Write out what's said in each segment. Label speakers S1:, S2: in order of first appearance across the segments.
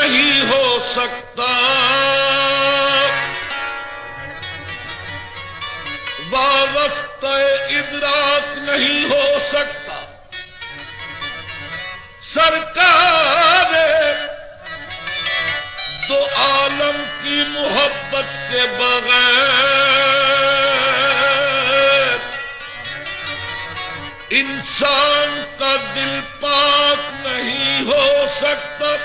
S1: نہیں ہو سکتا، وافستہ ادراک نہیں ہو سکتا، سرکار دو عالم کی محبت کے بغیر انسان کا دل پاک نہیں ہو سکتا۔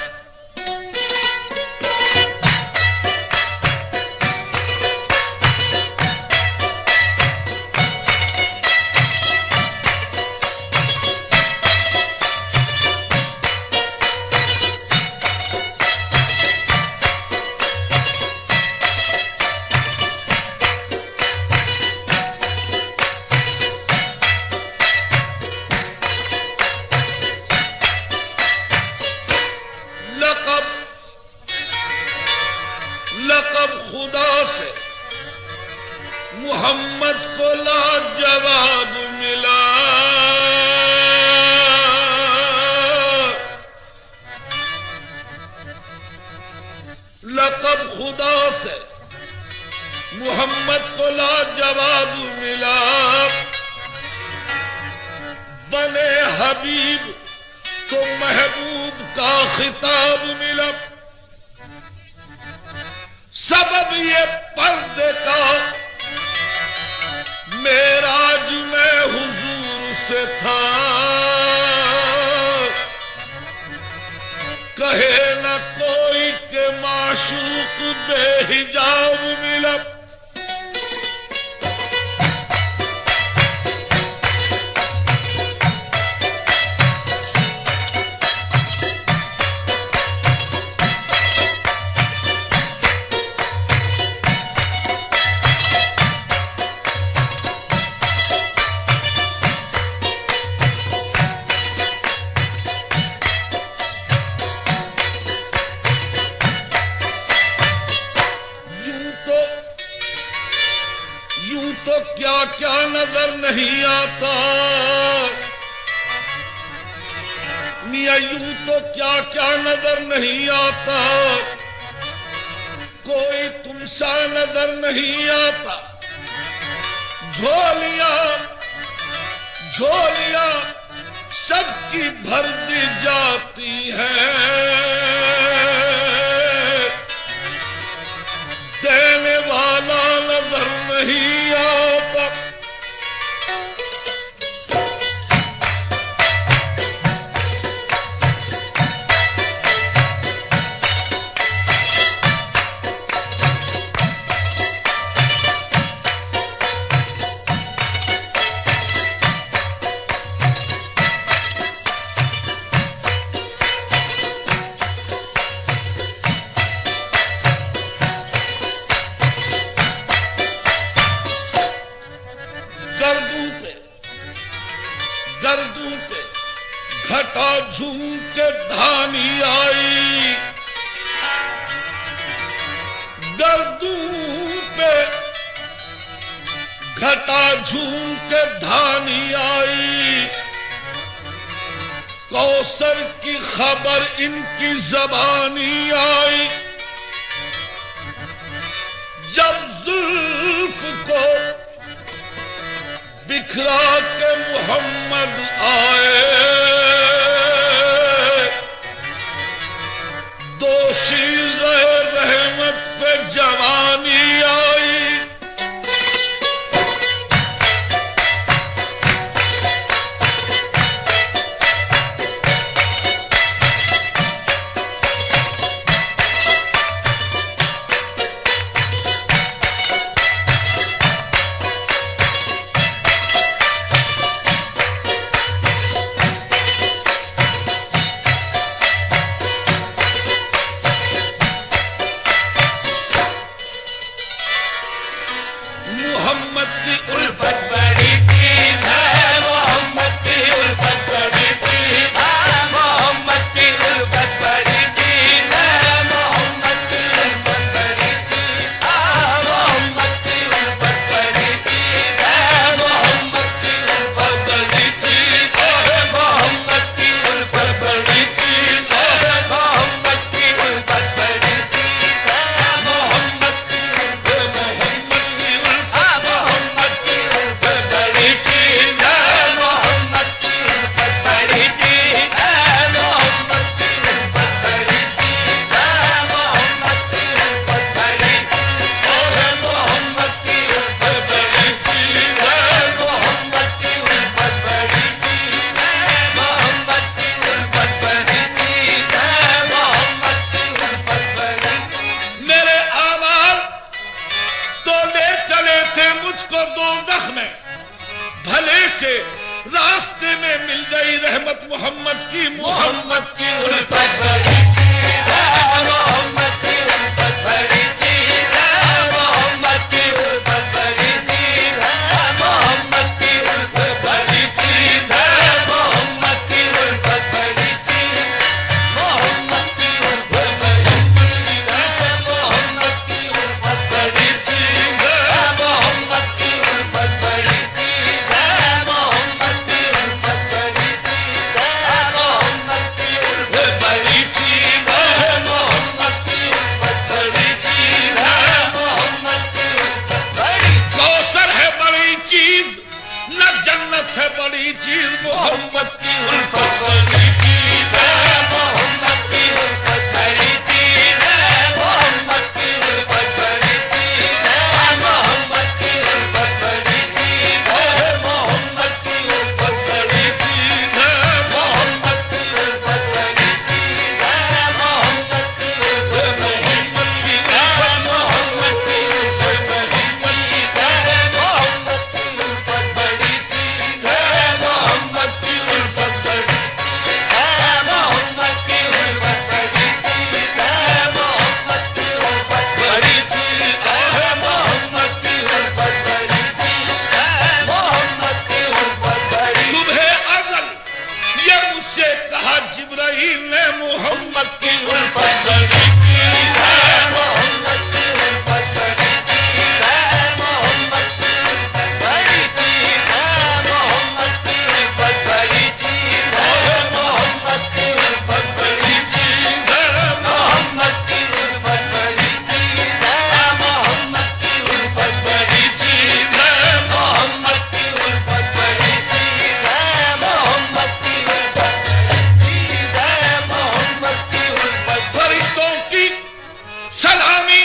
S1: لقب خدا سے محمد کو لاجواب ملا، لقب خدا سے محمد کو لاجواب ملا، بنے حبیب تو محبوب کا خطاب ملا، سبب یہ پردے کا معراج میں حضور سے تھا، کہے نہ کوئی کہ معشوق بے حجاب ملا۔ تو کیا کیا نظر نہیں آتا میاں، یوں تو کیا کیا نظر نہیں آتا، کوئی تم سا نظر نہیں آتا، جھولیاں جھولیاں سب کی بھر دی جاتی ہیں، دینے والا نظر نہیں آتا۔ گردوں پہ گھٹا جھوم کے دھانی آئی، گردوں پہ گھٹا جھوم کے دھانی آئی، کوثر کی خبر ان کی زبانی آئی، جب زلف کو بکھرا کے محمد آئے، دوشیزہ رحمت پہ جوانی آئی، دوزخ میں بھلے سے راستے میں مل گئی رحمت محمد کی الفت بڑی چیز ہے محمد کی الفت بڑی چیز ہے محمد کی الفت بڑی چیز ہے محمد کی الفت بڑی چیز ہے محمد کی الفت بڑی چیز محمد کی الفت بڑی چیز ہے محمد کی الفت بڑی چیز ہے محمد کی الفت بڑی چیز ہے محمد کی الفت بڑی چیز ہے محمد کی الفت بڑی چیز ہے محمد کی الفت بڑی چیز ہے محمد کی الفت بڑی کوثر ہے بڑی چیز نہ جنت ہے بڑی چیز محمد کی الفت بڑی چیز ہے محمد کی الفت بڑی چیز ہے محمد کی الفت بڑی چیز ہے محمد کی الفت بڑی چیز ہے محمد کی الفت بڑی چیز ہے محمد کی الفت بڑی چیز ہے محمد کی الفت بڑی چیز ہے محمد کی الفت بڑی چیز ہے محمد کی الفت بڑی چیز ہے محمد کی الفت بڑی ہے محمد کی الفت بڑی چیز ہے محمد کی الفت بڑی چیز ہے محمد کی الفت بڑی چیز ہے محمد کی الفت بڑی صبح ازل یہ مجھ سے کہا جبرائیل نے محمد کی الفت بڑی چیز ہے محمد کی الفت بڑی چیز ہے محمد کی الفت بڑی چیز ہے محمد کی الفت بڑی چیز ہے محمد کی الفت بڑی چیز ہے محمد کی الفت بڑی چیز ہے محمد کی الفت بڑی چیز ہے محمد کی الفت بڑی چیز ہے محمد کی الفت چیز ہے محمد کی الفت فرشتوں کی سلامی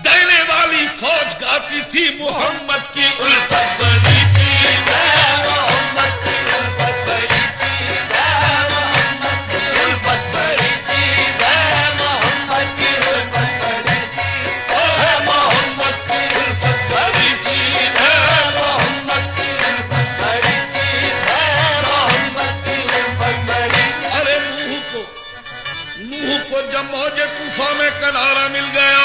S1: دینے والی فوج گاتی تھی محمد کی الفت بڑی چیز ہے محمد کی الفت بڑی چیز ہے محمد کی الفت بڑی چیز ہے محمد کی الفت بڑی چیز ہے محمد کی الفت بڑی چیز ہے محمد کی الفت بڑی چیز ہے محمد کی الفت بڑی ارے نوح کو جب موج طوفان میں کنارہ مل گیا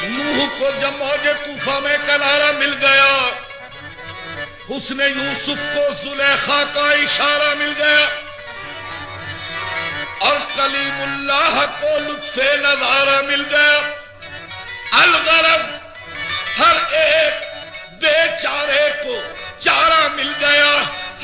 S1: نوح کو جب موج طوفان میں کنارہ مل گیا حسن یوسف کو زلیخا کا اشارہ مل گیا اور کلیم اللہ کو لطف نظارہ مل گیا الغرض ہر ایک بیچارے کو چارہ مل گیا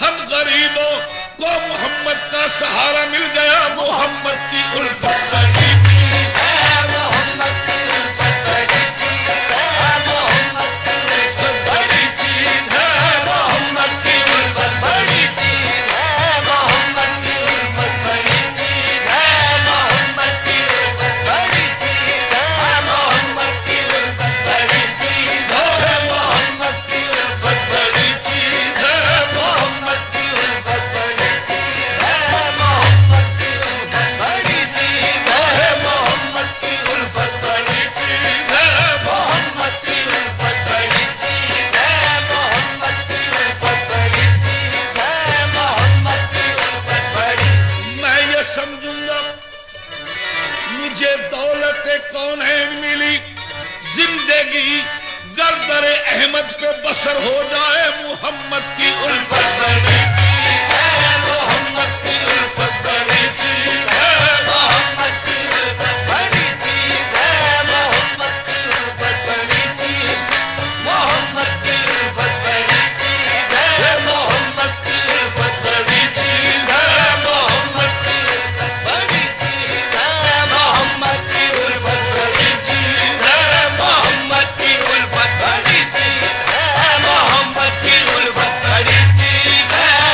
S1: ہم غریبوں کو محمد کا سہارا مل گیا محمد کی الفت بڑی چیز ہے محمد کی الفت بڑی چیز ہے محمد کی الفت بڑی چیز ہے محمد کی الفت بڑی چیز ہے محمد کی الفت بڑی چیز ہے محمد کی الفت بڑی چیز ہے محمد کی الفت بڑی چیز ہے محمد کی الفت بڑی چیز ہے محمد کی الفت بڑی چیز ہے محمد کی الفت بڑی چیز ہے محمد کی الفت بڑی چیز ہے محمد کی الفت بڑی چیز ہے محمد کی الفت بڑی چیز ہے محمد کی الفت بڑی میں یہ سمجھوں گا مجھے دولت کونین ملی زندگی گردر احمد پہ بسر ہو جائے محمد کی الفت بڑی چیز ہے محمد کی الفت بڑی چیز ہے محمد کی الفت بڑی چیز ہے محمد کی الفت بڑی چیز محمد کی الفت بڑی چیز ہے محمد کی الفت بڑی چیز ہے محمد کی الفت بڑی چیز ہے محمد کی الفت بڑی چیز ہے محمد کی الفت بڑی چیز ہے محمد کی الفت بڑی چیز ہے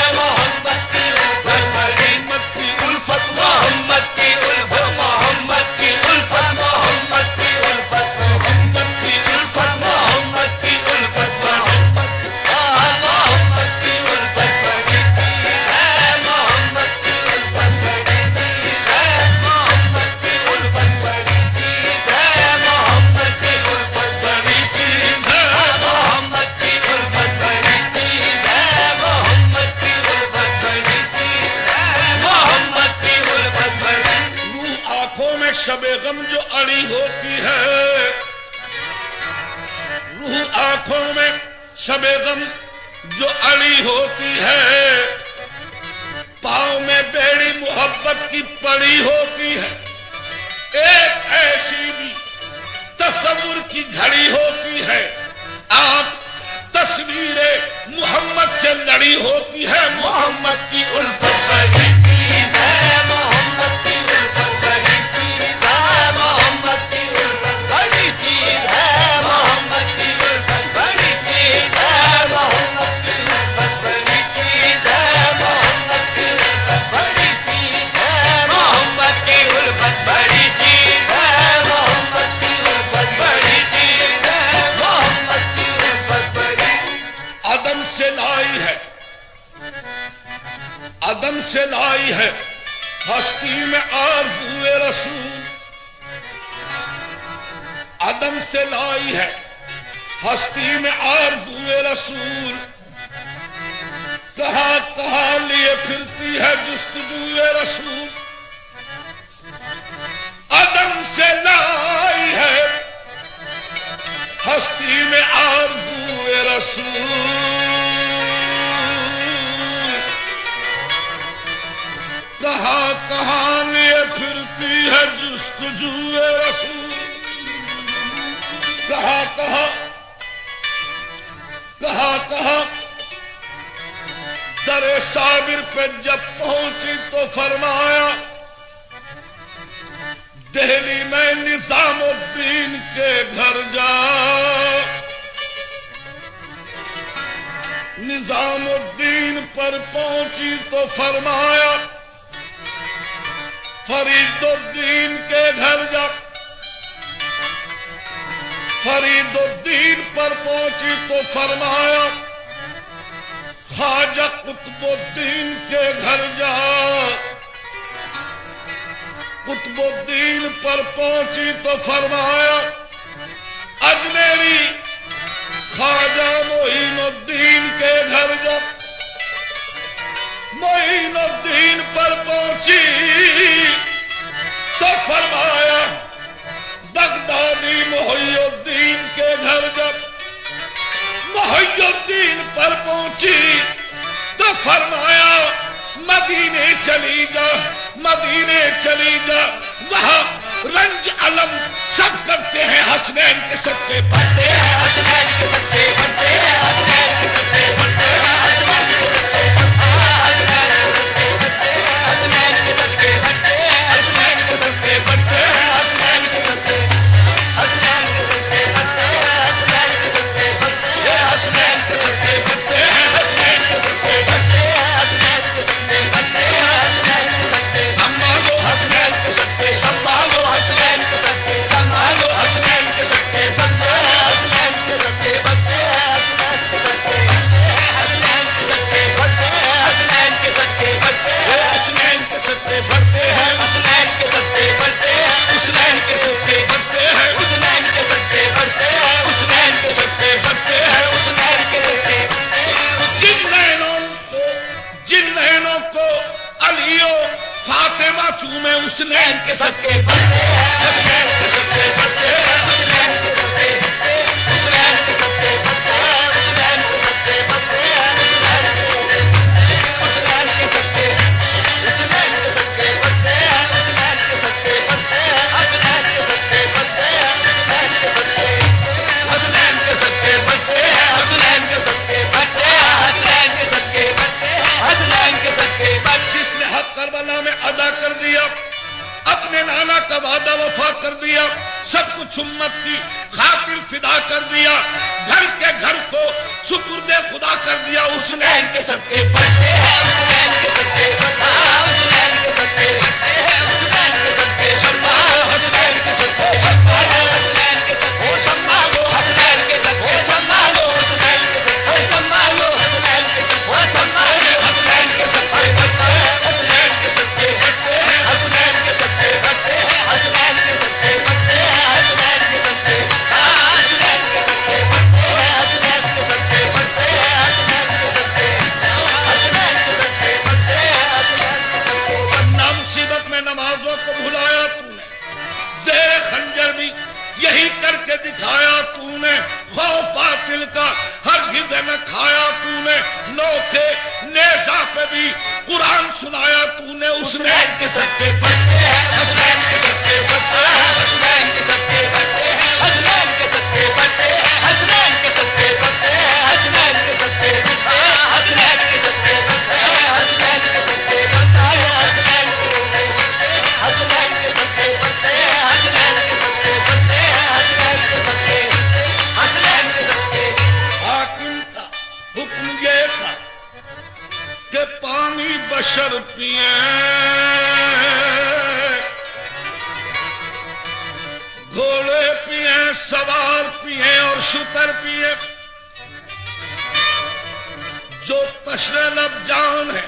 S1: آنکھوں میں شب غم جو اڑی ہوتی ہے، پاؤں میں بیڑی محبت کی پڑی ہوتی ہے، ایک ایسی بھی تصور کی گھڑی ہوتی ہے، آنکھ تصویر محمد سے لڑی ہوتی ہے۔ محمد کی الفت بڑی چیز ہے، محمد کی الفت بڑی چیز ہے، محمد کی الفت بڑی چیز ہے، محمد کی الفت بڑی چیز ہے، محمد کی الفت بڑی چیز ہے، محمد کی الفت بڑی چیز ہے، محمد کی الفت بڑی چیز ہے، محمد کی الفت بڑی چیز ہے، محمد کی الفت بڑی عدم سے لائی ہے، عدم سے لائی ہے ہستی میں آرزوئے رسول، عدم سے لائی ہے ہستی میں آرزوئے رسول، کہاں کہاں لیے پھرتی ہے جستجوئے رسول، عدم سے لائی ہے ہستی میں آرزوئے رسول، کہاں کہاں لیے پھرتی ہے جستجوئے رسول، کہاں کہاں کہاں کہاں در صابر پہ جب پہنچی تو فرمایا دہلی میں نظام الدین کے گھر جا، نظام الدین پر پہنچی تو فرمایا فرید الدین کے گھر جا، فرید الدین پر پہنچی تو فرمایا خواجہ قطب الدین کے گھر جا، قطب الدین پر پہنچی تو فرمایا اجمیری خواجہ معین الدین کے گھر جا، معین الدین پر پہنچی تو فرمایا بغدادی محی الدین کے گھر جا، محی الدین پر پہنچی تو فرمایا مدینے چلی جا، مدینے چلی جا، وہاں رنج علم سب کرتے ہیں، حسنین کے صدقے بڑھتے ہیں، حسنین کے صدقے بڑھتے ہیں، حسنین کے صدقے بڑھتے ہیں، حسنین کے صدقے بڑھتے ہیں، حسنین کے صدقے بڑھتے ہیں، حسنین کے صدقے بڑھتے ہیں، حسنین کے صدقے بڑھتے ہیں، حسنین کے صدقے بڑھتے ہیں، حسنین کے صدقے بڑھتے ہیں، حسنین کے صدقے بڑھتے ہیں، حسنین کے صدقے بڑھتے ہیں، حسنین کے صدقے بڑھتے ہیں، حسنین کے صدقے سنبھالو، حسنین کے صدقے سنبھالو، حسنین کے صدقے سنبھالو، حسنین کے صدقے سنبھالو، حسنین کے صدقے بڑھتے ہیں، حسنین کے صدقے بڑھتے ہیں، حسنین کے صدقے بڑھتے ہیں، حسنین کے صدقے بڑھتے ہیں، حسنین کے صدقے بڑھتے ہیں، حسنین کے صدقے بڑھتے ہیں، حسنین کے صدقے بڑھتے ہیں، حسنین کے صدقے بڑھتے ہیں، حسنین کے صدقے بڑھتے ہیں، جن نینوں کو علی و فاطمہ چومے حسنین کے صدقے بڑھتے ہیں، حسنین کے صدقے بڑھتے ہیں، حسنین کے صدقے بڑھتے ہیں، حسنین کے صدقے بڑھتے ہیں، حسنین کے صدقے بڑھتے ہیں، حسنین کے صدقے، حسنین کے صدقے بڑھتے ہیں، حسنین کے صدقے بڑھتے ہیں، حسنین کے صدقے بڑھتے ہیں، حسنین کے صدقے بڑھتے ہیں، حسنین کے صدقے بڑھتے ہیں، حسنین کے صدقے بڑھتے ہیں، حسنین کے صدقے بڑھتے ہیں، جس نے حق کربلا میں ادا کر دیا، اپنے نانا کا وعدہ وفا کر دیا، سب کچھ امت کی خاطر فدا کر دیا، گھر کے گھر کو سپرد خدا کر دیا، حسنین کے صدقے بڑھتے ہیں، حسنین کے صدقے بڑھتے ہیں، حسنین کے صدقے بڑھتے ہیں، حسنین کے صدقے سنبھالو، حسنین کے صدقے سنبھالو، حسنین کے صدقے سنبھالو، حسنین کے صدقے سنبھالو، حسنین کے صدقے سنبھالو، حسنین کے صدقے سنبھالو، حسنین کے صدقے بڑھتے ہیں، حسنین کے صدقے بڑھتے ہیں، حسنین کے صدقے بڑھتے ہیں، حسنین کے صدقے بڑھتے ہیں، حسنین کے صدقے، حسنین کے صدقے بڑھتے ہیں، حسنین کے صدقے بڑھتے ہیں، حسنین کے صدقے، حسنین کے حسنین کے صدقے پڑھتے ہیں حسنین کے صدقے پڑھتے ہیں حسنین کے صدقے پڑھتے ہیں حسنین کے صدقے پڑھتے ہیں حسنین کے صدقے پڑھتے ہیں حسنین کے صدقے پڑھتے ہیں حسنین کے صدقے پڑھتے ہیں حسنین کے صدقے پڑھتا ہے حسنین کے حسنین کے صدقے پڑھتے ہیں حسنین کے صدقے پڑھتے ہیں حسنین کے صدقے حسنین کے صدقے حاکم کا حکم یہ تھا کہ پانی بشر پیئیں گھوڑے پیئیں سوار پیئیں اور شتر پیئیں جو تشنہ لب جان ہے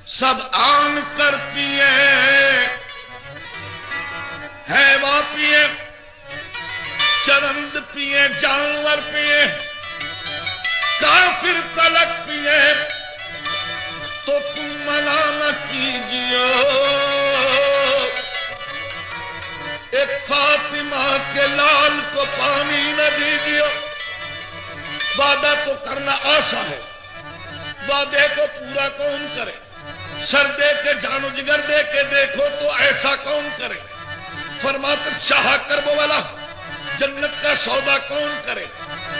S1: سب آن کر پیئیں حیوا پیئیں چرند پیئیں جانور پیئیں کافر تلک پیئے تو تم منع نہ کیجیے ایک فاطمہ کے لال کو پانی نہ دیجیے وعدہ تو کرنا آسان ہے وعدے کو پورا کون کرے سر دے کے جان و جگر دے کے دیکھو تو ایسا کون کرے فرماتے شاہ کربو والا جنت کا سودا کون کرے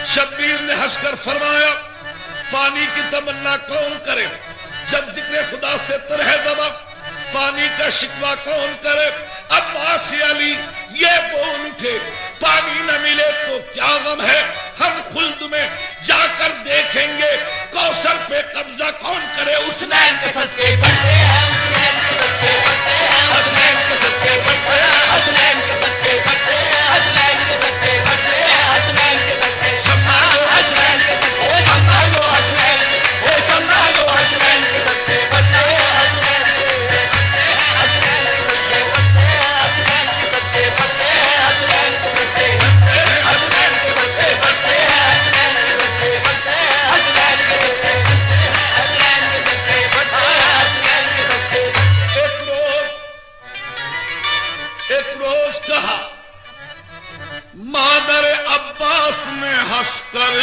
S1: شبیر نے ہنس کر فرمایا پانی کی تمنا کون کرے جب ذکر خدا سے ترہ دبا پانی کا شکوہ کون کرے عباس علی یہ بول اٹھے پانی نہ ملے تو کیا غم ہے ہم خلد میں جا کر دیکھیں گے کوثر پہ قبضہ کون کرے حسنین کے صدقے پڑھتے ہیں حسنین کے صدقے پڑھتے ہیں حسنین کے صدقے پڑھتے ہیں حسنین کے صدقے پڑھتے ہیں حسنین کے صدقے پڑھتے ہیں حسنین کے صدقے سنبھالو حسنین کے صدقے سنبھالو حسنین اے سنبھالو حسنین کے صدقے پڑھتے ہیں حسنین کے حسنین کے صدقے پڑھتے ہیں حسنین کے صدقے پڑھتے ہیں حسنین کے صدقے پڑھتے ہیں حسنین کے صدقے پڑھتے ہیں حسنین کے صدقے پڑھتے ہیں حسنین کے صدقے پڑھتے ہیں حسنین کے صدقے ایک روز کہا مادر عباس نے ہنس کر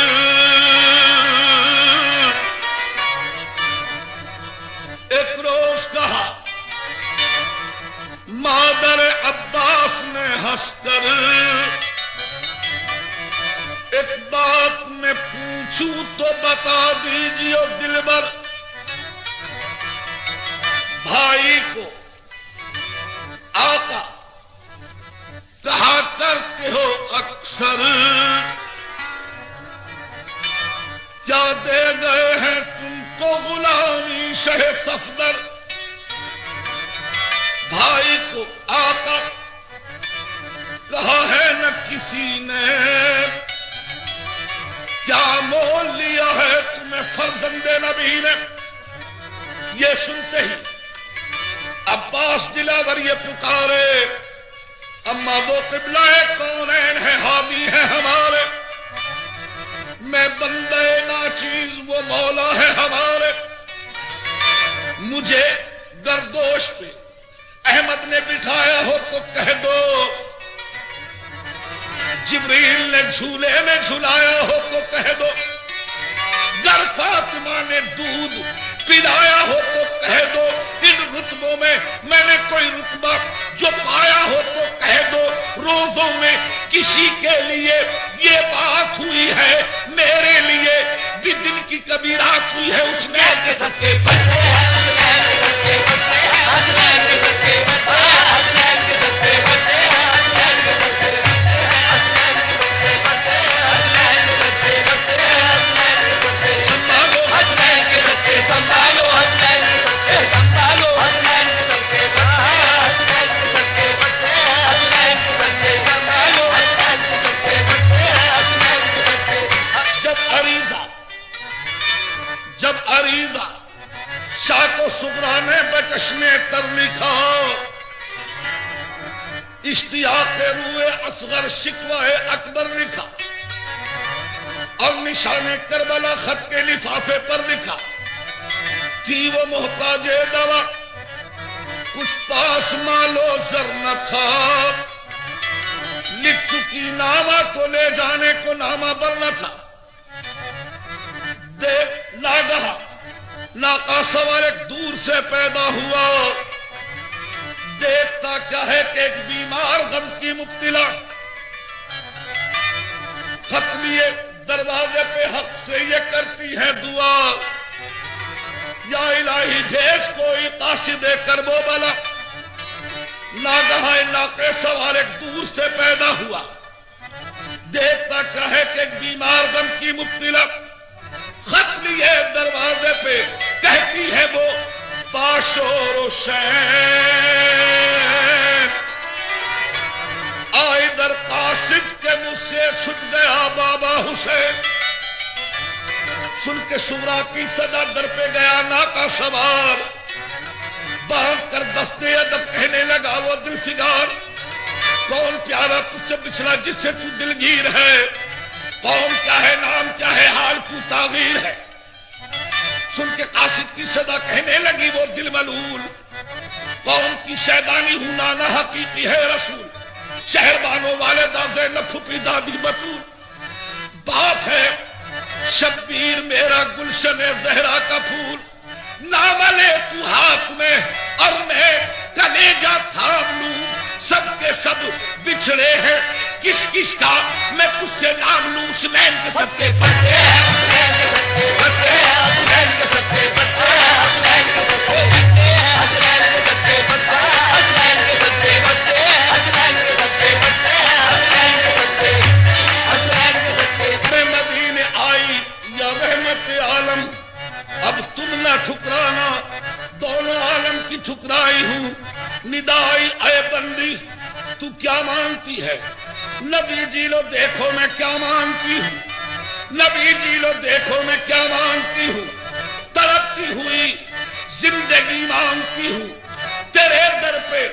S1: ایک روز کہا مادر عباس نے ہنس کر ایک بات میں پوچھوں تو بتا دیجیے دلبر بھائی کو آقا کہا کرتے ہو اکثر کیا دے گئے ہیں تم کو غلامی شہ صفدر بھائی کو آقا کہا ہے نہ کسی نے کیا مول لیا ہے تمہیں فرزند نبی نے یہ سنتے ہی عباس دلاور یہ پکارے اما وہ قبلہ کونین ہے ہادی ہے ہمارے میں بندے ناچیز وہ مولا ہے ہمارے مجھے گردوش پہ احمد نے بٹھایا ہو تو کہہ دو جبریل نے جھولے میں جھلایا ہو تو کہہ دو گر فاطمہ نے دودھ پلایا ہو تو کہہ دو ان رتبوں میں نے کوئی رتبہ جو پایا ہو تو کہہ دو روزوں میں کسی کے لیے یہ بات ہوئی ہے میرے لیے بھی دن کی کبھی رات ہوئی ہے حسنین کے صدقے پڑھتے ہیں حسنین کے صدقے پڑھتے ہیں حسنین کے صدقے پڑھتے ہیں حسنین کے صدقے پڑھتے ہیں حسنین کے صدقے پڑھتے ہیں حسنین کے صدقے پڑھتے ہیں حسنین کے صدقے پڑھتے ہیں حسنین کے صدقے سنبھالو حسنین کے صدقے سنبھالو حسنین کے صدقے سنبھالو حسنین کے صدقے پڑھتے ہیں حسنین کے صدقے پڑھتے ہیں حسنین کے صدقے سنبھالو حسنین کے صدقے پڑھتے ہیں حسنین کے صدقے جب عریضہ شاک و صغرا نے بچشم تر لکھا اشتیاق روئے اصغر شکوہ اکبر لکھا اور نشان کربلا خط کے لفافے پر لکھا تھی وہ محتاج دوا کچھ پاس مالو زر نہ تھا لکھ چکی نامہ تو لے جانے کو نامہ بر نہ تھا دیکھ ناگہا ناقا سوار ایک دور سے پیدا ہوا، دیکھتا کیا ہے کہ ایک بیمار غم کی مبتلا ختمیے دروازے پہ حق سے یہ کرتی ہے دعا، یا الہی بھیج کوئی قاصد کرب و بلا۔ ناگہاں ناقے سوار ایک دور سے پیدا ہوا، دیکھتا کیا ہے کہ ایک بیمار غم کی مبتلا خط لیے دروازے پہ، کہتی ہے وہ باشور و شین آئی در قاصد کے مجھ سے چھٹ گیا بابا حسین۔ سن کے شورا کی صدا در پہ گیا ناقہ سوار، باندھ کر دستے ادب کہنے لگا وہ دل فگار، کون پیارا تجھ سے بچھڑا جس سے تو دلگیر ہے، قوم کیا ہے نام کیا ہے حال کو تغیر ہے۔ سن کے قاصد کی صدا کہنے لگی وہ دل ملول، قوم کی شیطانی ہوں نانا حقیقی ہے رسول، شہر بانوں والے دادے نپھپی دادی بطول، باپ ہے شبیر میرا گلشن زہرا کا پھول، نام لے تو ہاتھ میں اور میں کلیجہ تھام لوں، سب کے سب بچھڑے ہیں کس کس کا میں تجھ سے نام لوں، حسنین کے سب کے پتے ہیں، حسنین کے سب کے پتے ہیں، حسنین کے سب کے پتے ہیں، حسنین کے سب کے پتے ہیں، حسنین کے سب کے پتے ہیں، حسنین کے سب کے پتے ہیں، حسنین کے سب کے پتے ہیں، حسنین کے سب کے، حسنین کے سب کے۔ میں مدینے آئی یا رحمت عالم، اب تم نہ ٹھکرانا، دونوں عالم کی ٹھکرائی ہوں، ندائی اے بندی تو کیا مانتی ہے، نبی جی لو دیکھو میں کیا مانتی ہوں، نبی جی لو دیکھو میں کیا مانتی ہوں، تڑپتی ہوئی زندگی مانگتی ہوں، تیرے در پہ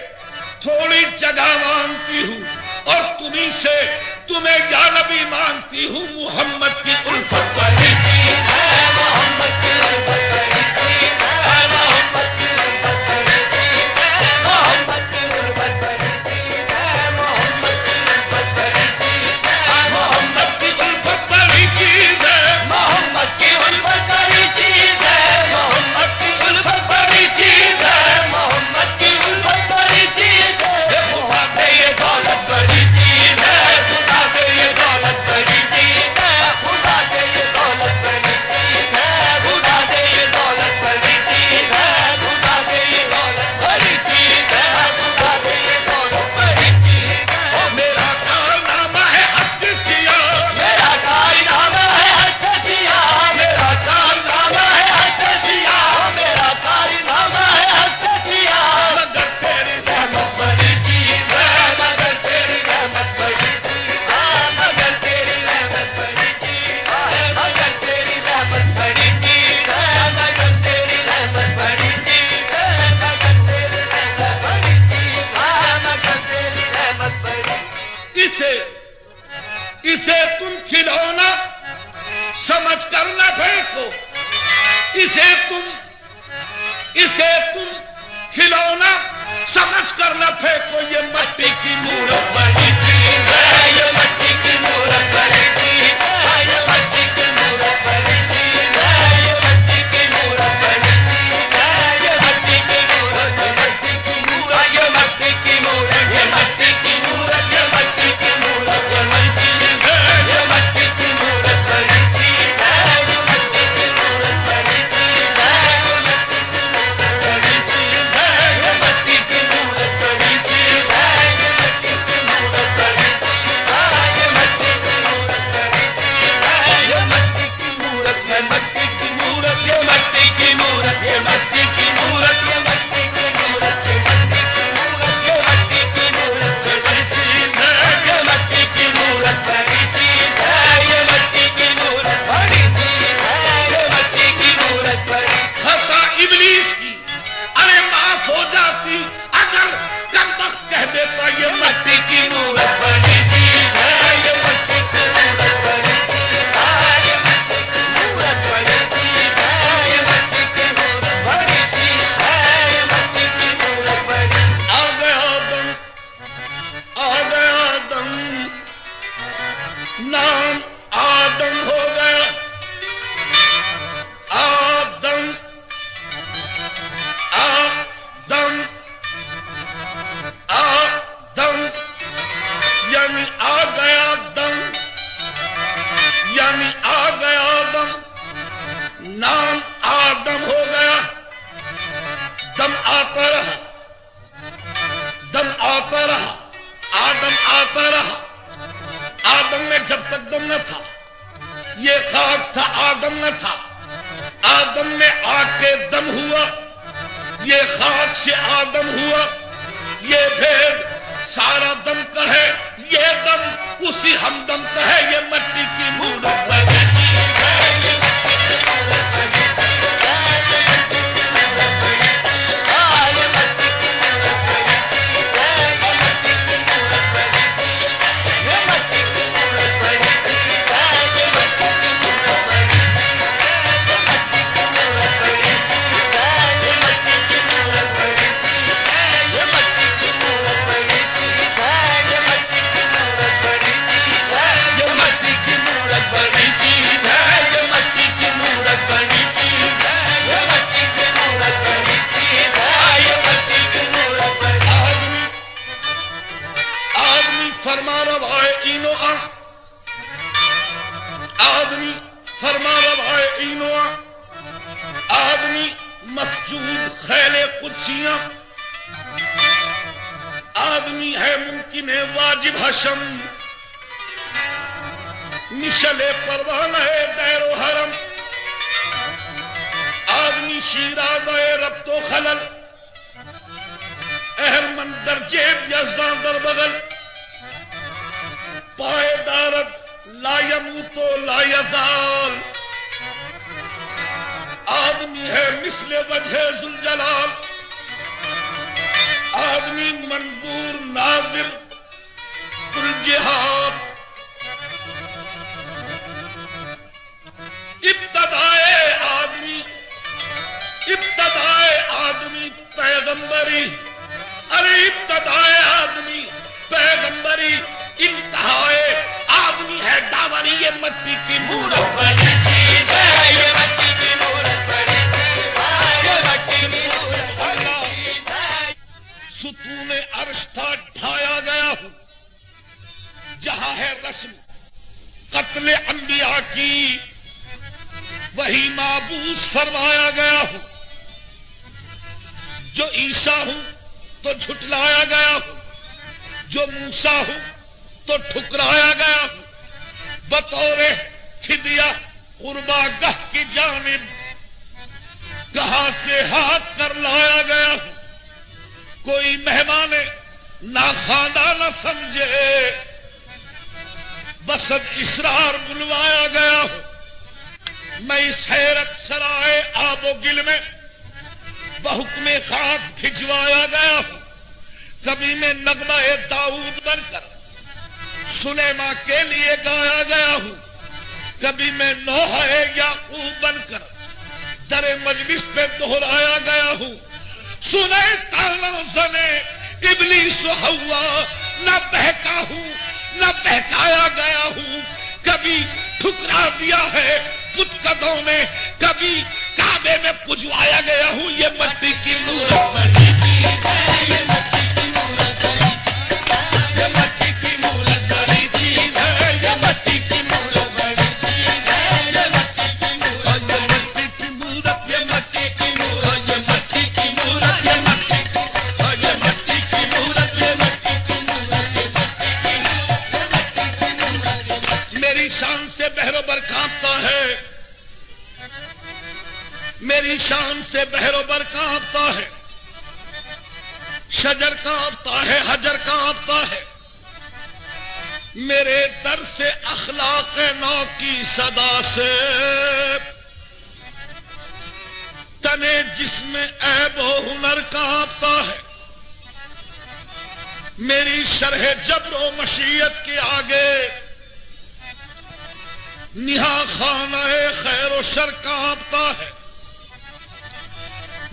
S1: تھوڑی جگہ مانگتی ہوں، اور تمہیں سے تمہیں یا نبی مانگتی ہوں، محمد کی الفت بڑی چیز ہے، محمد کی الفت بڑی چیز ہے، محمد کی الفت بڑی چیز ہے، محمد کی الفت بڑی چیز ہے، محمد کی الفت بڑی چیز ہے، محمد کی الفت بڑی چیز ہے، محمد کی الفت بڑی چیز ہے، محمد کی الفت بڑی چیز ہے، محمد کی الفت بڑی چیز ہے، خدا دے یہ دولت بڑی چیز ہے، خدا دے یہ دولت بڑی چیز ہے، خدا دے یہ دولت بڑی چیز ہے، خدا دے یہ دولت بڑی چیز ہے، خدا دے یہ دولت بڑی چیز ہے، خدا دے یہ دولت بڑی چیز ہے۔ میرا کارنامہ ہے حسن سیاہ، میرا کارنامہ ہے حسن سیاہ، میرا کارنامہ ہے حسن سیاہ، میرا کارنامہ ہے حسن سیاہ، مگر تیری رحمت بڑی چیز ہے، مگر تیری رحمت بڑی چیز ہے، مگر تیری رحمت بڑی چیز ہے، مگر تیری رحمت بڑی چیز ہے، مگر تیری رحمت بڑی چیز ہے، مگر تیری رحمت بڑی چیز ہے، مگر تیری رحمت بڑی۔ اسے تم کھلونا سمجھ کر نہ پھینکو، اسے تم کھلونا سمجھ کر نہ پھینکو، یہ مٹی کی مورت بڑی چیز ہے، یہ مٹی کی مورت بڑی چیز ہے، یہ مٹی کی مورت بڑی چیز ہے، یہ مٹی کی مورت بڑی چیز ہے، یہ مٹی کی مورت، یہ مٹی کی مورت، یہ مٹی کی مورت، یہ مٹی کی مورت، یہ مٹی کی مورت بڑی چیز ہے، یہ مٹی کی مورت بڑی چیز ہے، یہ مٹی کی مورت بڑی چیز ہے، یہ مٹی کی مورت بڑی چیز ہے، یہ مٹی کی مورت بڑی چیز ہے، یہ مٹی کی مورت بڑی چیز یہ خاک تھا، آدم نہ تھا، آدم میں آگ کے دم ہوا، یہ خاک سے آدم ہوا، یہ بھید سارا دم کا ہے، یہ دم اسی ہمدم کا ہے، یہ مٹی کی مورت بنی چیز ہے، آدمی مسجود خیل قدسیاں، آدمی ہے ممکن واجب حشم، مشل پروانہ دیر و حرم، آدمی شیرازہ ربط و خلل، اہرمن در جیب یزدان در بغل، پائے دارد لا یموت لا یزال، آدمی ہے مثل وجہ ذوالجلال، آدمی منظور ناظر کل جہاد، ابتدائے آدمی پیغمبری، ارے ابتدائے آدمی پیغمبری، انتہائے آدمی ہے داوری، یہ مٹی کی مورت بنی چیز ہے، یہ مٹی کی مورت بنی چیز ہے، یہ مٹی کی مورت بنی چیز ہے۔ ستون عرش تھا ڈھایا گیا ہوں، جہاں ہے رسم قتل انبیاء کی، وہی معبوس فرمایا گیا ہوں، جو عیسیٰ ہوں تو جھٹلایا گیا ہوں، جو موسیٰ ہوں تو ٹھکرایا گیا ہوں، بطور فدیہ قربا گاہ کی جانب کہاں سے ہاتھ کر لایا گیا ہوں، کوئی مہمان ناخواندہ نہ سمجھے، بسد اسرار بلوایا گیا ہوں، میں اس حیرت سرائے آب و گل میں بحکم خاص بھجوایا گیا ہوں، کبھی میں نغمہ داؤد بن کر سلیمان کے لیے گایا گیا ہوں، کبھی میں نوح یعقوب بن کر در مجلس پہ دہرایا گیا ہوں، سنے تانا زنے ابلیس و حوا، نہ بہکا ہوں نہ بہکایا گیا ہوں، کبھی ٹھکرا دیا ہے بت قدوں میں، کبھی کعبے میں پجوایا گیا ہوں، یہ مٹی کی مورت بنی چیز ہے، یہ مٹی کی مورت بنی، یہ مٹی کی مورت بنی چیز ہے، یہ مٹی کی مورت بنی چیز ہے، یہ مٹی کی مورت، یہ مٹی کی مورت، یہ مٹی کی مورت، یہ مٹی کی مورت، یہ مٹی کی مورت، یہ مٹی کی مورت، یہ مٹی کی مورت، میری شان سے بحر و بر کانپتا ہے، میری شان سے بحر و بر کانپتا ہے، شجر کانپتا ہے، حجر کانپتا ہے، میرے در سے اخلاق نو کی صدا سے، تنے جسم عیب و ہنر کانپتا ہے، میری شرح جبر و مشیت کے آگے نہا خانہ خیر و شر کانپتا ہے،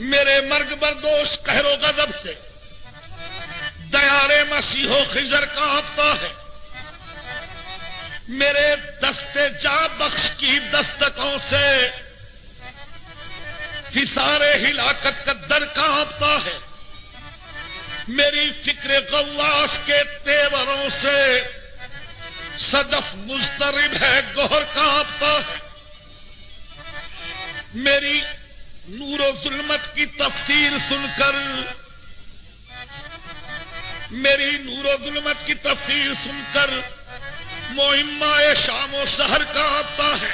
S1: میرے مرگ بردوش قہر و غضب سے دیار مسیح و خضر کانپتا ہے، میرے دست جاں بخش کی دستکوں سے حصار ہلاکت کا در کانپتا ہے، میری فکر غواص کے تیوروں سے صدف مضطرب ہے گوہر کانپتا ہے، میری نور و ظلمت کی تفسیر سن کر، میری نور و ظلمت کی تفسیر سن کر معمہ شام و سحر کانپتا ہے،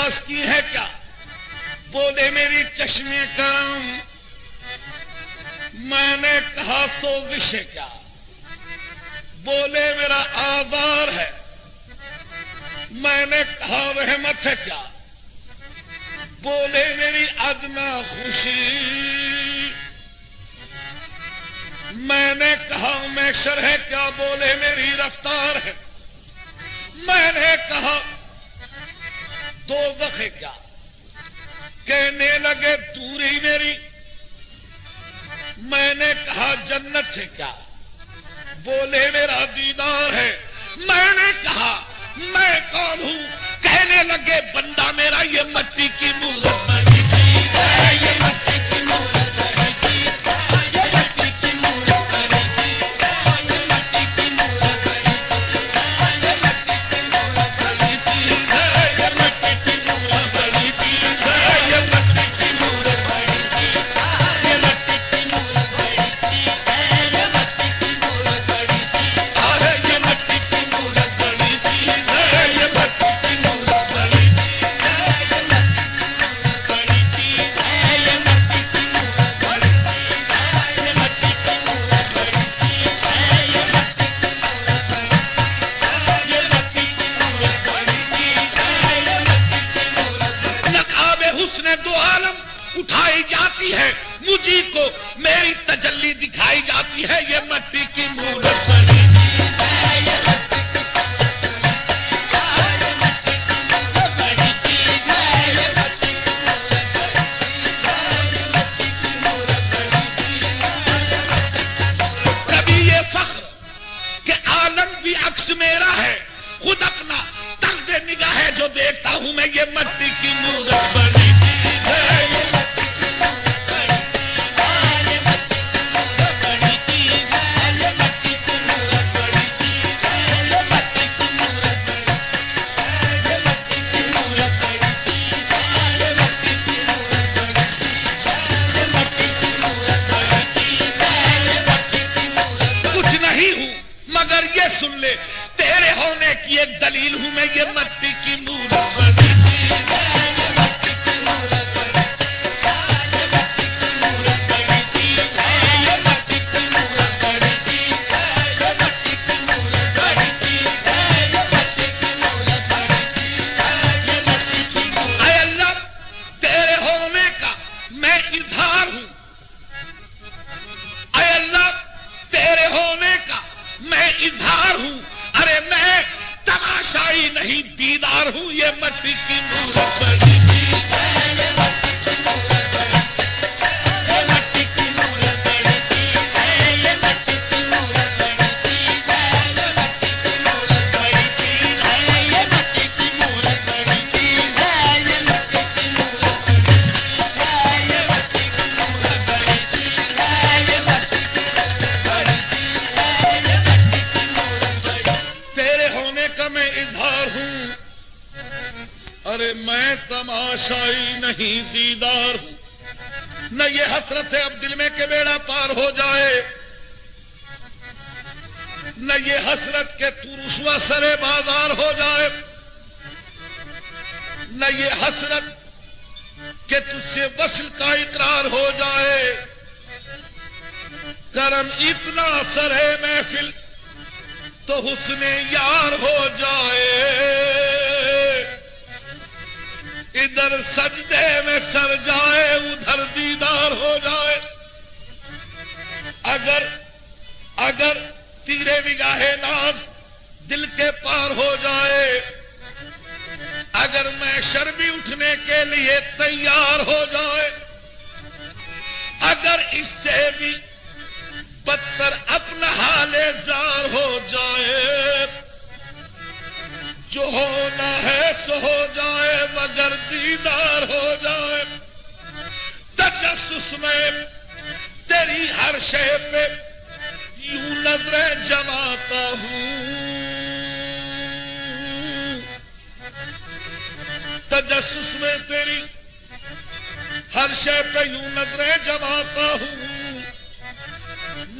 S1: تسکی ہے کیا؟ بولے میری چشمے کرم. میں نے کہا سوزش ہے کیا؟ بولے میرا آزار ہے. میں نے کہا رحمت ہے کیا؟ بولے میری ادنا خوشی. میں نے کہا محشر ہے کیا؟ بولے میری رفتار ہے. میں نے کہا دوزخ ہے کیا؟ کہنے لگے دوری میری. میں نے کہا جنت ہے کیا؟ بولے میرا دیدار ہے. میں نے کہا میں کون ہوں؟ کہنے لگے بندہ میرا یہ مٹی کی مورت بنی چیز ہے. یہ مٹی کی مورت بنی چیز ہے. یہ مٹی کی مورت بنی چیز ہے. یہ مٹی کی مورت بنی چیز ہے. یہ مٹی کی مورت بنی چیز ہے. یہ مٹی کی مورت بنی چیز ہے. یہ مٹی کی مورت بنی چیز ہے. یہ مٹی کی مورت بنی چیز ہے. یہ مٹی کی مورت بنی چیز ہے. یہ مٹی کی مورت بنی چیز ہے. یہ مٹی کی مورت بنی چیز ہے. یہ مٹی کی مورت بنی چیز ہے. یہ مٹی کی مورت بنی چیز ہے. یہ مٹی کی مورت بنی چیز ہے. یہ مٹی کی مورت بنی چیز ہے. یہ مٹی کی مورت بنی چیز ہے. یہ مٹی کی مورت. نقاب حسن دو عالم اٹھائی جاتی ہے. مجھی کو میری تجلی دکھائی جاتی ہے. یہ مٹی کی مورت بنی چیز ہے. یہ مٹی کی مورت بنی چیز ہے. یہ مٹی کی مورت بنی چیز ہے. یہ مٹی کی مورت بنی چیز ہے. کبھی یہ فخر کہ عالم بھی عکس میرا ہے. خود اپنا طرز نگاہ ہے جو دیکھتا ہوں میں. یہ مٹی کی مورت بنی چیز ہے. یہ مٹی کی مورت بنی چیز ہے. یہ مٹی کی مورت بنی چیز ہے. یہ مٹی کی مورت بنی چیز ہے. یہ مٹی کی مورت بنی چیز ہے. یہ مٹی کی مورت بنی چیز ہے. یہ مٹی کی مورت بنی چیز ہے. یہ مٹی کی مورت. کچھ نہیں ہوں مگر یہ سن لے تیرے ہونے کی ایک دلیل ہوں میں. یہ مٹی کی مورت بنی چیز ہے. یہ مٹی کی مورت بنی چیز ہے. یہ مٹی کی مورت بنی چیز ہے. یہ مٹی کی مورت بنی چیز ہے. یہ مٹی کی مورت بنی چیز ہے. یہ مٹی کی مورت بنی چیز ہے. یہ مٹی کی مورت. اے اللہ تیرے ہونے کا میں اظہار ہوں. اے اللہ تیرے ہونے کا میں اظہار ہوں. ارے میں تماشائی نہیں دیدار ہوں. یہ مٹی کی مورت بنی چیز ہے. یہ مٹی کی مورت بنی چیز ہے. یہ مٹی کی مورت بنی چیز ہے. یہ مٹی کی مورت بنی چیز ہے. یہ مٹی کی مورت بنی چیز ہے. یہ مٹی کی مورت بنی چیز ہے. یہ مٹی کی مورت بنی چیز ہے. یہ مٹی کی مورت بنی چیز ہے. یہ مٹی کی مورت بنی چیز ہے. یہ مٹی کی مورت بنی. تیرے ہونے کا میں اظہار ہوں. ارے میں تماشائی نہیں دیدار ہوں. نہ یہ حسرت ہے اب دل میں کہ بیڑا پار ہو جائے. نہ یہ حسرت کہ تو رسوا سرے بازار ہو جائے. نہ یہ حسرت کہ تجھ سے وصل کا اقرار ہو جائے. کرم اتنا سرے محفل تو حسن یار ہو جائے. ادھر سجدے میں سر جائے ادھر دیدار ہو جائے. اگر تیرے نگاہ ناز دل کے پار ہو جائے. اگر محشر بھی اٹھنے کے لیے تیار ہو جائے. اگر اس سے بھی بدتر اپنا حال زار ہو جائے. جو ہونا ہے سو ہو جائے مگر دیدار ہو جائے. تجسس میں تیری ہر شے پہ یوں نظریں جماتا ہوں. تجسس میں تیری ہر شے پہ یوں نظریں جماتا ہوں.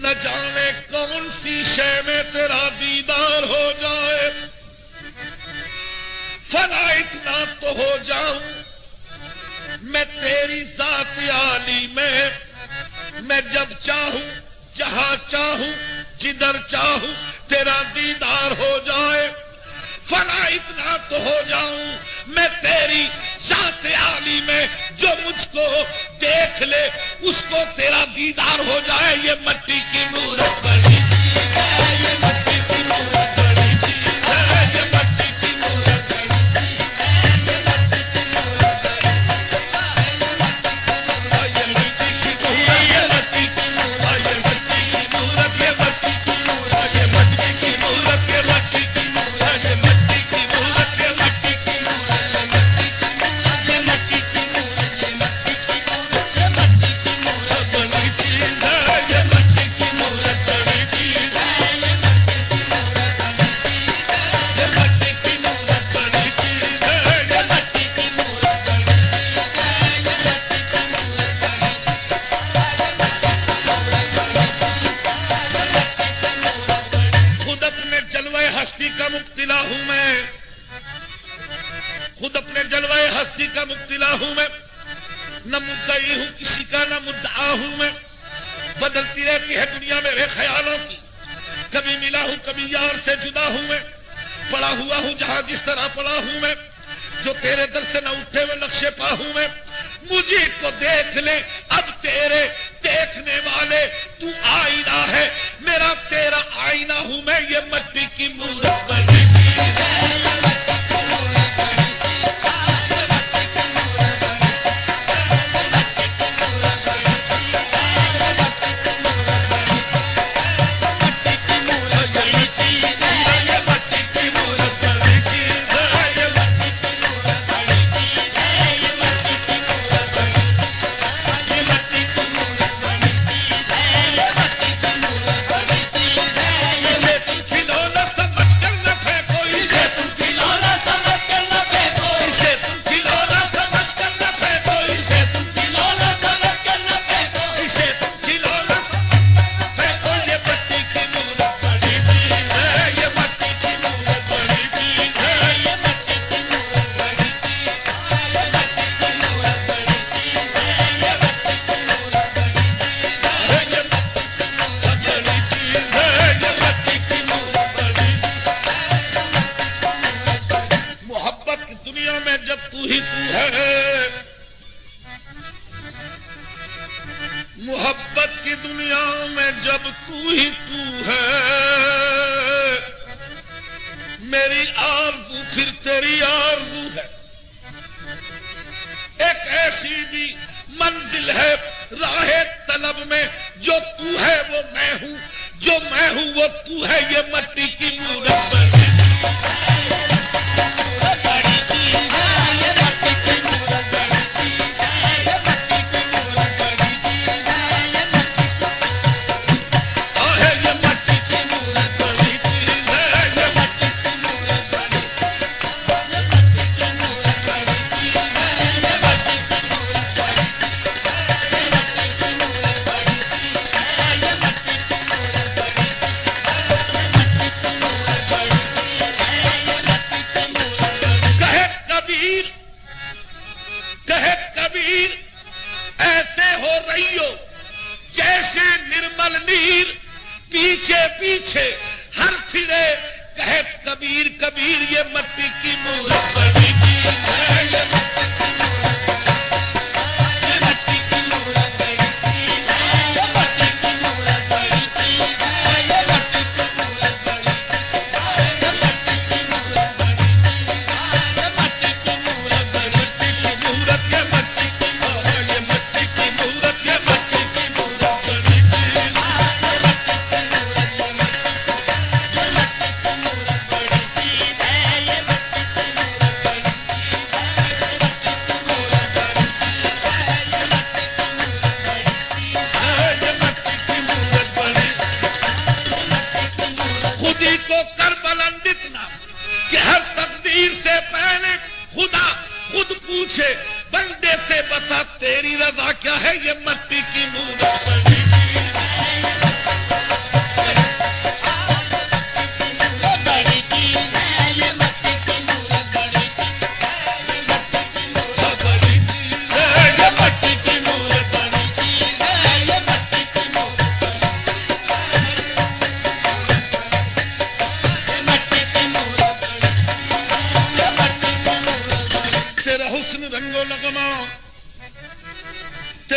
S1: نہ جانے کون سی شے میں تیرا دیدار ہو جائے. فلا اتنا تو ہو جاؤں میں تیری ذات عالی میں جب چاہوں جہاں چاہوں جدھر چاہوں تیرا دیدار ہو جائے. فلا اتنا تو ہو جاؤں میں تیری ذات عالی میں جو مجھ کو دیکھ لے اس کو تیرا دیدار ہو جائے. یہ مٹی کی مورت بڑی چیز ہے, یہ مٹی کی مورت بڑی چیز ہے, یہ مٹی کی مورت بڑی چیز ہے, یہ مٹی کی مورت بڑی یہ مٹی کی مورت, یہ مٹی کی مورت, یہ مٹی کی مورت, یہ مٹی کی مورت, یہ مٹی کی مورت, یہ مٹی کی مورت, یہ مٹی کی مورت, یہ مٹی کی مورت, یہ مٹی کی مورت, یہ مٹی کی مورت, یہ مٹی کی مورت بڑی چیز ہے, یہ مٹی کی مورت بڑی چیز ہے, یہ مٹی کی مورت بڑی چیز ہے, یہ مٹی کی مورت بڑی خود اپنے جلوے ہستی کا مبتلا ہوں میں, خود اپنے جلوے ہستی کا مبتلا ہوں میں, نہ مدعی ہوں کسی کا نہ مدعا ہوں میں. بدلتی رہتی ہے دنیا میرے خیالوں کی, کبھی ملا ہوں کبھی یار سے جدا ہوں میں, پڑا ہوا ہوں جہاں جس طرح پڑا ہوں میں, جو تیرے در سے نہ اٹھے ہوئے نقشے پا ہوں میں. مجھے کو دیکھ لے اب تیرے دیکھنے والے, تو آئینہ ہے میرا تیرا آئینہ ہوں میں. یہ مٹی کی مورت بڑی چیز ہے, محبت کی دنیا میں جب تو ہی تو ہے, میری آرزو پھر تیری آرزو ہے. ایک ایسی بھی منزل ہے راہ طلب میں, جو تو ہے وہ میں ہوں, جو میں ہوں وہ تو ہے. یہ مٹی کی مورت بڑی پیچھے ہر پھرے کہت کبیر کبیر. یہ مٹی کی مورت بڑی چیز ہے, یہ مٹی کی مورت بڑی چیز ہے, یہ مٹی کی مورت بڑی چیز ہے, یہ مٹی کی مورت بڑی چیز ہے, یہ مٹی کی مورت بڑی چیز ہے, یہ مٹی کی مورت بڑی چیز ہے, یہ مٹی کی مورت, یہ مٹی کی مورت, یہ مٹی کی مورت بڑی چیز ہے.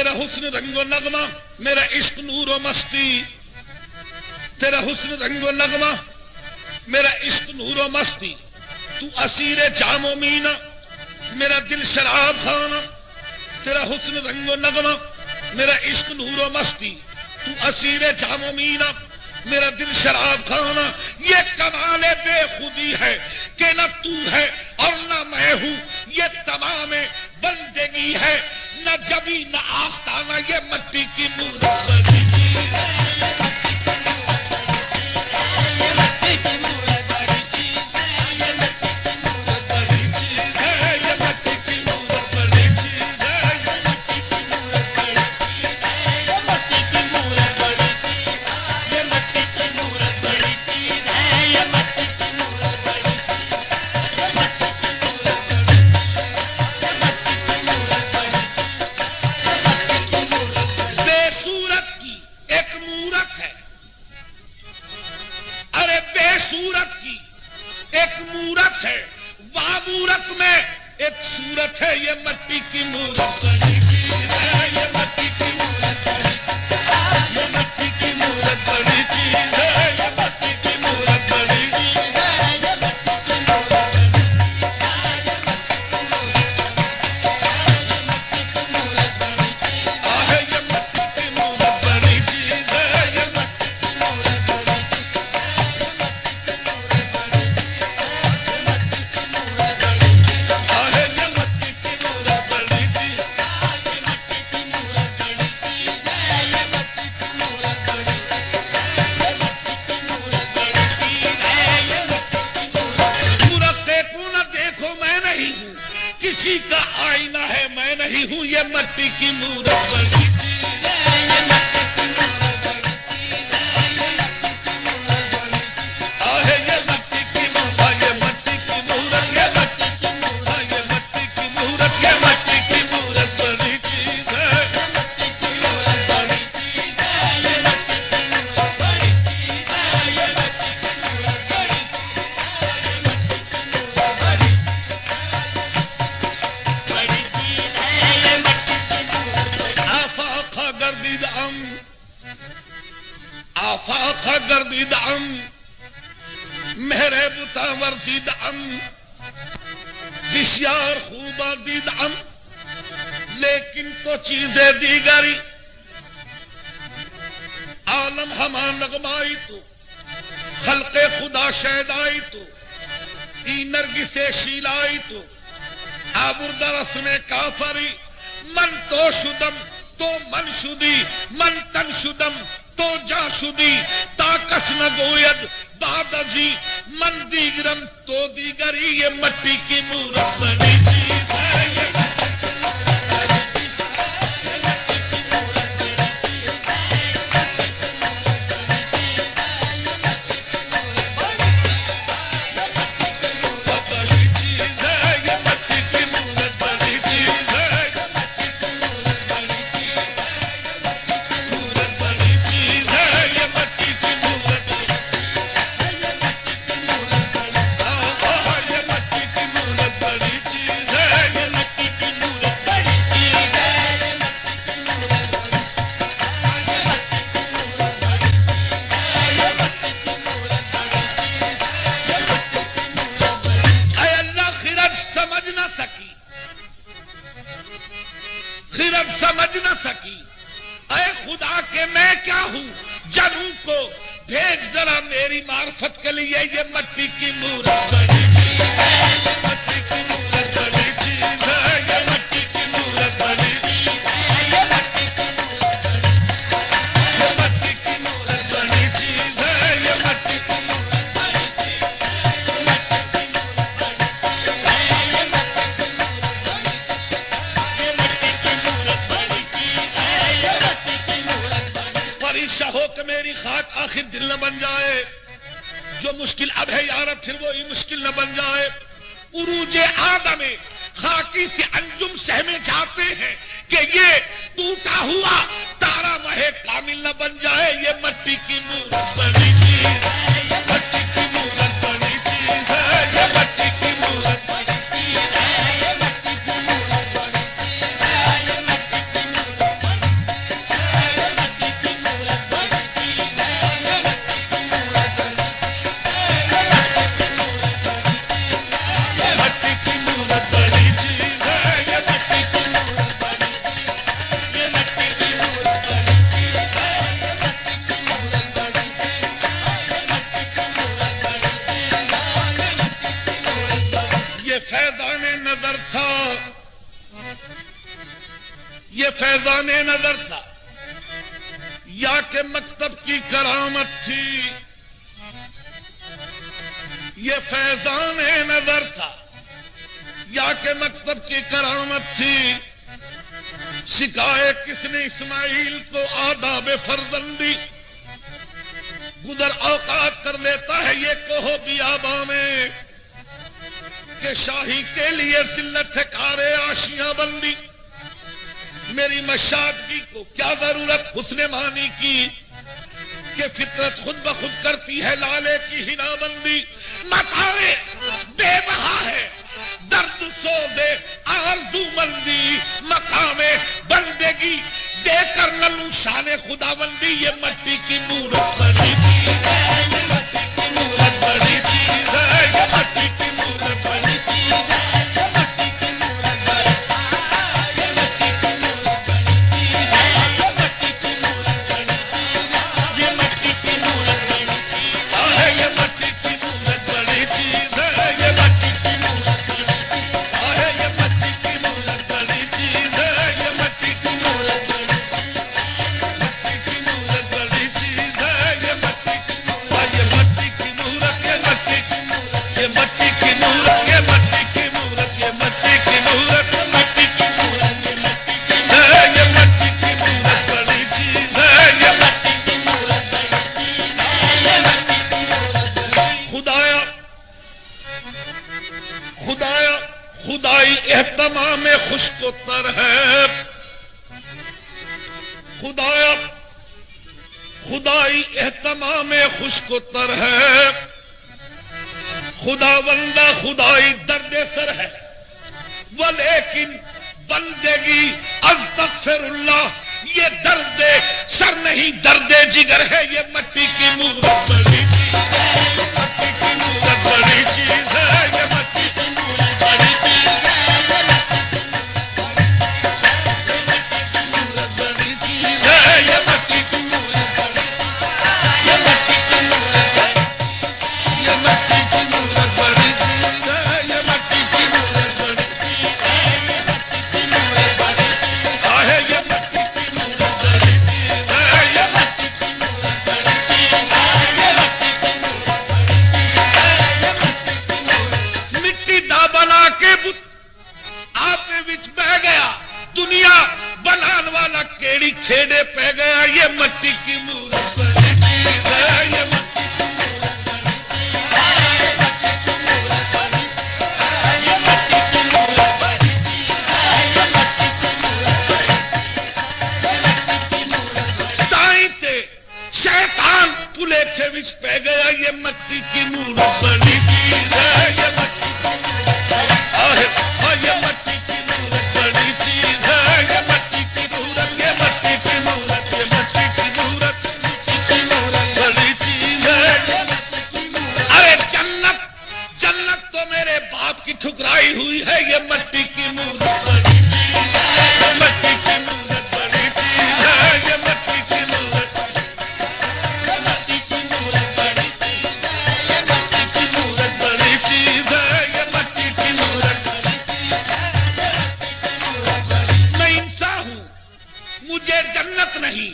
S1: تیرا حسن رنگ و نغمہ میرا عشق نور و مستی، تیرا حسن رنگ و نغمہ میرا عشق نور و مستی، تو اسیر جام و مینا میرا دل شراب خانہ، تیرا حسن رنگ و نغمہ میرا عشق نور و مستی، تو اسیر جام و مینا میرا دل شراب خانہ، یہ کمال بے خودی ہے کہ نہ تو ہے اور نہ میں ہوں، یہ تمام بندگی ہے، نہ جبی نہ آستانہ، یہ مٹی کی مورت بنی چیز ہے، لیکن تو چیزیں دیگری عالم ہما نغمائی تو خلق خدا شیدائی تو ای نرگس شیلائی تو آبرد رسم کافری من تو شدم تو من شدی من تن شدم تو جا شدی تا کس نگوید بعد ازی من دیگرم تو دیگری یہ مٹی کی مورت بنی چیز ہے سمجھ نہ سکی اے خدا کہ میں کیا ہوں جنوں کو بھیج ذرا میری معرفت کے لیے یہ مٹی کی مورت بنی چیز ہے یہ مٹی کی مورت بنی چیز ہے یہ مٹی کی مورت بنی چیز ہے یہ مٹی کی مورت بنی چیز ہے یہ مٹی کی مورت بنی پریشا ہو کہ میری خاک آخر دل نہ بن جائے جو مشکل اب ہے یارب پھر وہی مشکل نہ بن جائے عروج آدم خاکی سے انجم سہمے جاتے ہیں کہ یہ ٹوٹا ہوا تارا مہ کامل نہ بن جائے یہ مٹی کی مورت بنی چیز ہے یہ مٹی کی مورت بنی چیز ہے یہ مٹی کی مورت بنی چیز ہے یہ مٹی کی مورت بنی چیز ہے یہ مٹی کی مورت فیضان نظر تھا، یہ فیضان نظر تھا یا کہ مکتب کی کرامت تھی؟ یہ فیضان نظر تھا یا کہ مکتب کی کرامت تھی؟ سکھائے کس نے اسماعیل کو آداب فرزندی؟ گزر اوقات کر لیتا ہے یہ کہو بیاباں میں کہ شاہی کے لیے ذلت ہے کارے آشیاں بندی۔ میری مشادگی کو کیا ضرورت حسن معنی کی کہ فطرت خود بخود کرتی ہے لالے کی ہنا بندی۔ متاوے بے بہا ہے درد سوزے آرزو مندی، مقام بندگی دے کر نلو شان خدا بندی۔ یہ مٹی کی مورت بڑی چیز ہے، یہ مٹی کی مورت بڑی چیز ہے، یہ مٹی کی مورت بڑی چیز ہے، یہ مٹی کی مورت بڑی اہتمام خشک و تر ہے۔ خدائی اہتمام خشک و تر ہے، خدا بندہ خدائی درد سر ہے، ولیکن بندگی استغفر اللہ یہ درد سر نہیں درد جگر ہے۔ یہ مٹی کی مورت بڑی چیز ہے، مٹی کی مورت بڑی چیز ہے، یہ مٹی کی مورت بڑی چیز ہے۔ چھیڑے پہ گیا یہ مٹی کی مورت بڑی چیز ہے، یہ مٹی کی مورت بڑی چیز ہے، یہ مٹی کی مورت بڑی چیز ہے، یہ مٹی کی مورت بڑی چیز ہے۔ تائیں تے شیطان پلے کے وچ پہ گیا یہ مٹی کی مورت بڑی چیز ہے، یہ مٹی کی مورت یہ مٹی کی مورت بڑی چیز ہے، یہ مٹی کی مورت، یہ مٹی کی مورت، یہ مٹی کی مورت بڑی چیز ہے۔ ارے جنت تو میرے باپ کی ٹھکرائی ہوئی ہے، یہ مٹی کی مورت بڑی چیز ہے، یہ مٹی کی مورت بڑی چیز ہے، یہ مٹی کی مورت، یہ مٹی کی مورت بڑی چیز ہے، یہ مٹی کی مورت بڑی چیز ہے، یہ مٹی کی مورت بڑی چیز ہے۔ میں انسان ہوں، مجھے جنت نہیں،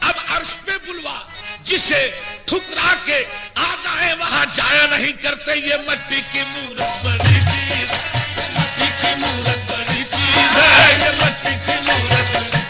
S1: اب عرش پہ بلوا جسے ٹھکرا کے آ جائے وہاں جایا نہیں کرتے۔ یہ مٹی کی مورت بڑی چیز، مٹی کی مورت بڑی چیز ہے، یہ مٹی کی مورت بڑی